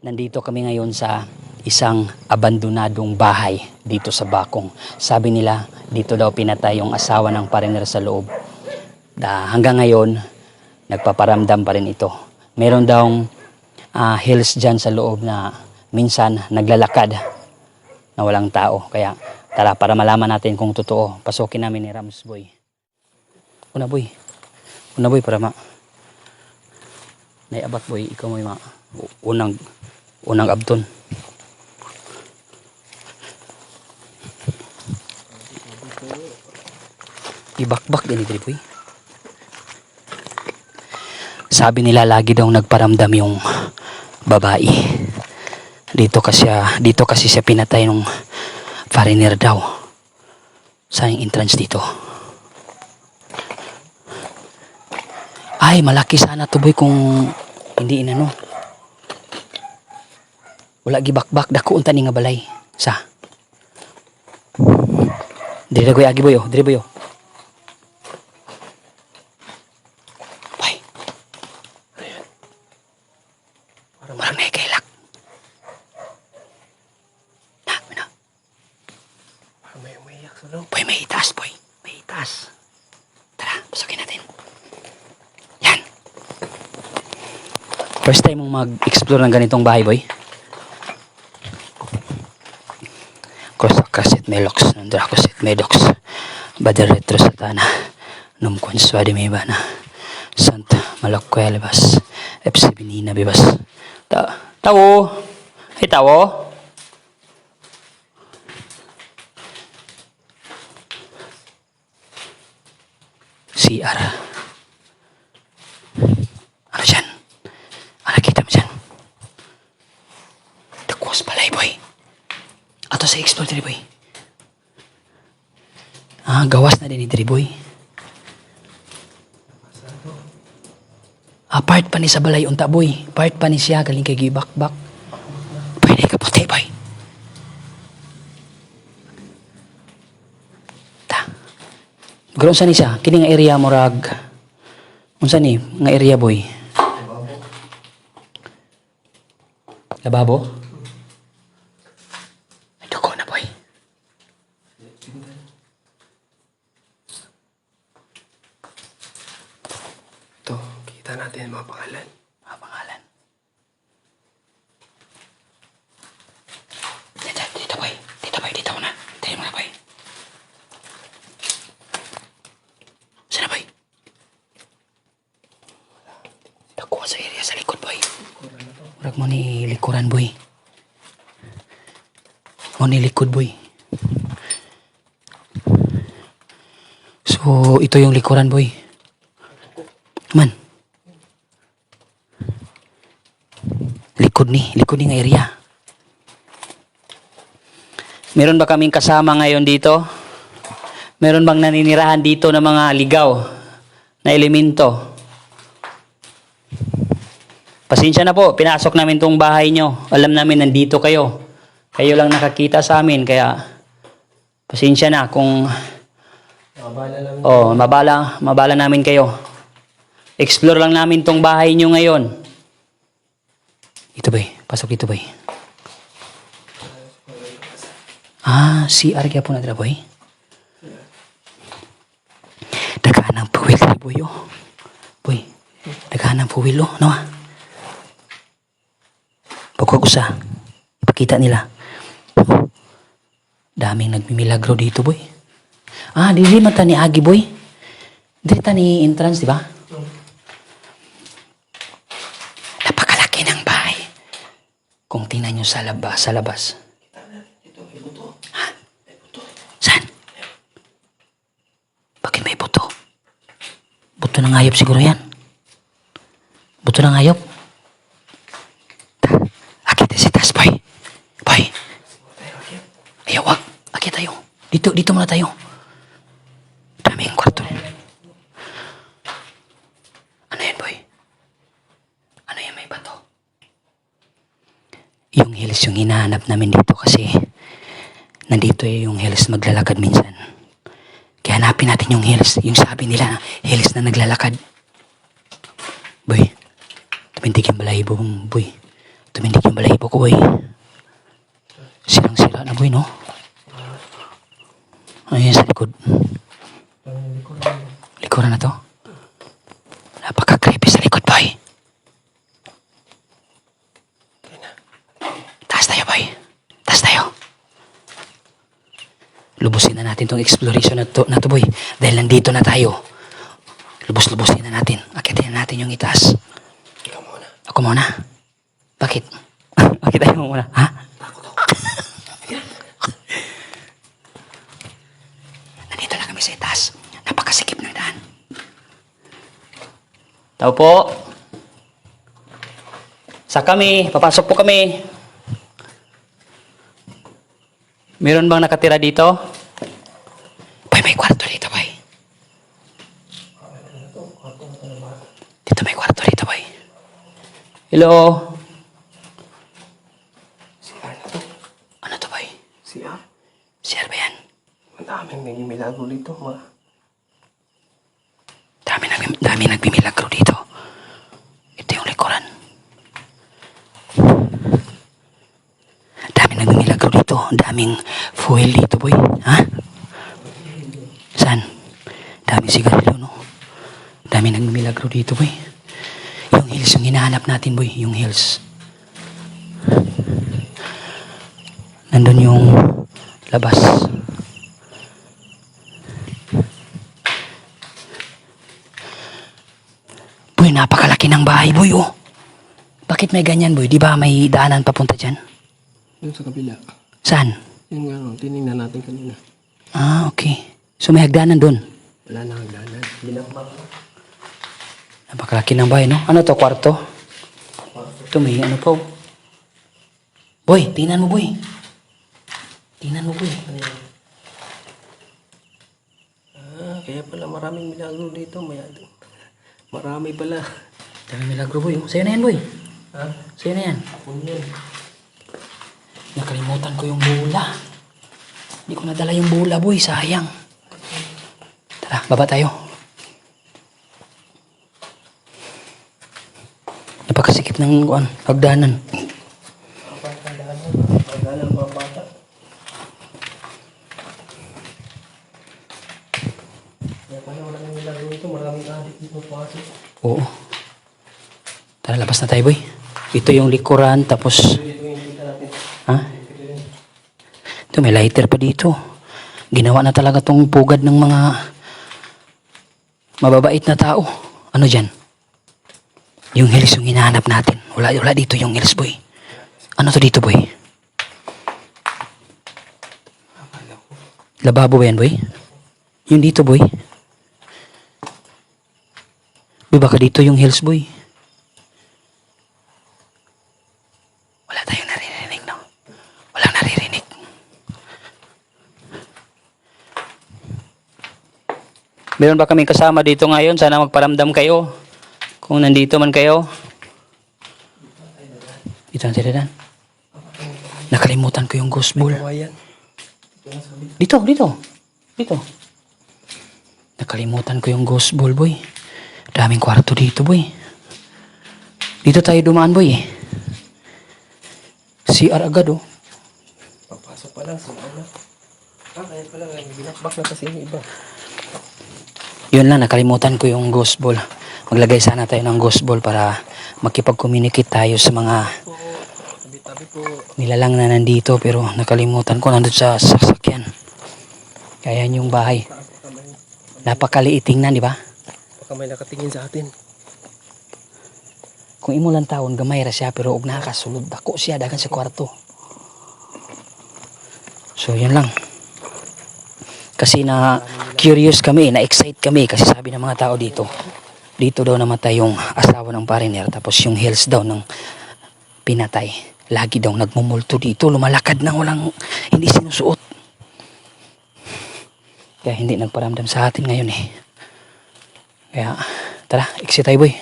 Nandito kami ngayon sa isang abandonadong bahay dito sa Bakong. Sabi nila, dito daw pinatay yung asawa ng pariner sa loob. Hanggang ngayon, nagpaparamdam pa rin ito. Meron daw hills dyan sa loob na minsan naglalakad na walang tao. Kaya tara, para malaman natin kung totoo, pasukin namin ni Rams Boy. Una boy, para naiabat boy, ikaw mo yung unang abdon. Ibakbak din ito boy. Sabi nila lagi daw nagparamdam yung babae. Dito kasi siya pinatay nung foreigner daw. Saan yung entrance dito? Ay, malaki sana to boy kung hindi inano. Wala gibakbak, dako unta ni nga balay. Sa. Diri ko agi boy, diri boy. Boy. Marang na kailak. Na. May umiyak sa loob. Boy, may itaas boy. May itaas. Tara, pasukin natin. Yan. First time mong mag-explore ng ganitong bahay boy. Kasit melox, nandra kasit medox, badar retro satana, num conswadi may bana, sant malakwe lebas, epsibinina bibas. Tawo, ay tawo. CR. Ano dyan? Ano nakita mo dyan? Takwas balay boy. Ato sa explore diri boy. Gawas na din ni diri boy. Part pa ni sa balay unta boy. Part pa ni siya galing kay gibakbak. Pwede ka puti boy. Garo sa ni siya, kini nga area murag. Unsa ni nga area boy? Lababo? Ito, kita natin mga pangalan. Mga pangalan. Dito boy. Dito muna. Dito muna boy. Sana boy? Nakuha sa area sa likod boy. Murag mo ni likuran boy. Mo ni likod boy. So, ito yung likuran boy. Man. Likod ni nga area. Meron ba kaming kasama ngayon dito? Meron bang naninirahan dito ng mga ligaw na elemento? Pasensya na po, pinasok namin tong bahay nyo. Alam namin nandito kayo. Kayo lang nakakita sa amin, kaya pasensya na kung mabala namin kayo. Explore lang namin tong bahay nyo ngayon. Ito ba? Pasok dito ba? CR kaya po na dira boy. Dagaan ng puwil dira boy oh. Boy, dagaan ng puwil oh. No? Pagkag usa, ipakita nila. Daming nagmimilagro dito boy. Dili man ta ni agi boy. Dili ta ni entrance, di ba? Kung tingnan nyo sa labas. Saan? Bakit may buto? Buto ng hayop siguro yan. Buto ng hayop. Akita si Tas, boy. Boy. Ayaw, wag. Akita tayo. Dito muna tayo. Daming kwarto. Ano yan, boy? Ano yan, may bato? Yung hills yung hinahanap namin dito kasi nandito yung hills maglalakad minsan. Kaya hanapin natin yung hills. Yung sabi nila, hills na naglalakad. Boy, tumintig yung balahibo, boy. Tumindig yung balahibo ko, boy. Sirang-sira na, boy, no? Ayun sa likod. Likuran na to. Napaka-creepy sa likod, boy. Taas tayo, boy. Taas tayo. Lubusin na natin tong exploration na to, boy. Dahil nandito na tayo. Lubos-lubusin na natin. Akitin na natin yung itaas. Ikaw muna. Ako muna. Bakit? Bakit tayo muna? Ha? Takot ako. Nandito na kami sa itaas. Napakasikip ng daan. Tao po. Sa kami. Papasok po kami. Meron bang nakatira dito? Boy, may kwarto dito, boy. Dito may kwarto dito, boy. Hello? CR na to. Ano to, boy? CR? Sir ba yan? Ang daming may milagro dito, ma. Dami nagmimilagro dito. Ito yung likuran. Dami nagmimilagro dito. Daming fuel dito, boy. Ha? Saan? Daming sigarilyo, no? Dami nagmimilagro dito, boy. Yung hills yung hinahanap natin, boy. Yung hills. Nandun yung labas. Boy, napakalaki ng bahay, boy, oh. Bakit may ganyan, boy? Di ba may daanan papunta dyan? Doon sa kabila. Saan? Yung ano, tinignan natin kanina. Ah, okay. So may hagdanan doon. Wala na hagdanan. Binakbak. Napakalaki ng bahay, no? Ano to, kwarto? Ito may ano po. Boy, tingnan mo, boy. Tingnan mo, boy. Ah, kaya pala maraming milagro dito. Marami pala. Dami milagro, boy. Sa'yo na yan, boy. Ha? Sa'yo na yan. Ako yan. Nakalimutan ko yung bula. Hindi ko nadala yung bula, boy. Sayang. Tara, baba tayo. Napakasikip ng hagdanan. Hagdanan mga bata. Kaya pala maraming milagro dito. Maraming adik dito pasok. Oo. Tara, labas na tayo, boy. Ito yung likuran, tapos... Dito yung kita natin. Ha? Ito, may lighter pa dito. Ginawa na talaga tong pugad ng mga mababait na tao. Ano dyan? Yung hills yung hinahanap natin. Wala dito yung hills, boy. Ano to dito, boy? Lababo ba yan, boy? Yung dito, boy? Boy, baka dito yung hills, boy. Wala tayong naririnig, no? Walang naririnig. Meron ba kaming kasama dito ngayon? Sana magparamdam kayo. Kung nandito man kayo. Dito na tiradan. Nakalimutan ko yung ghost ball. Kawayan. Dito. Dito. Nakalimutan ko yung ghost ball, boy. Daming kwarto dito, boy. Dito tayo dumaan, boy. CR agad, oh. Papasok pa lang. Sila na. Ah, kaya pala. Binakbak na kasi yung iba. Yun lang, nakalimutan ko yung ghost ball. Maglagay sana tayo ng ghost ball para makipag-communicate tayo sa mga Tabi-tabi po. nilalang na nandito, pero nakalimutan ko nandun sa sasakyan. Kaya yung bahay. Napakaliit tingnan, di ba? Baka may nakatingin sa atin. Kung imo lang taon, gamay ra siya, pero og nakasulod. Dako siya, dagan sa kwarto. So, yun lang. Kasi na curious kami, na-excite kami. Kasi sabi ng mga tao dito daw namatay yung asawa ng pariner. Tapos yung hills daw ng pinatay. Lagi daw nagmumulto dito. Lumalakad na walang, hindi sinusuot. Kaya hindi nagparamdam sa atin ngayon eh. Kaya, tara, exit tayo, boy.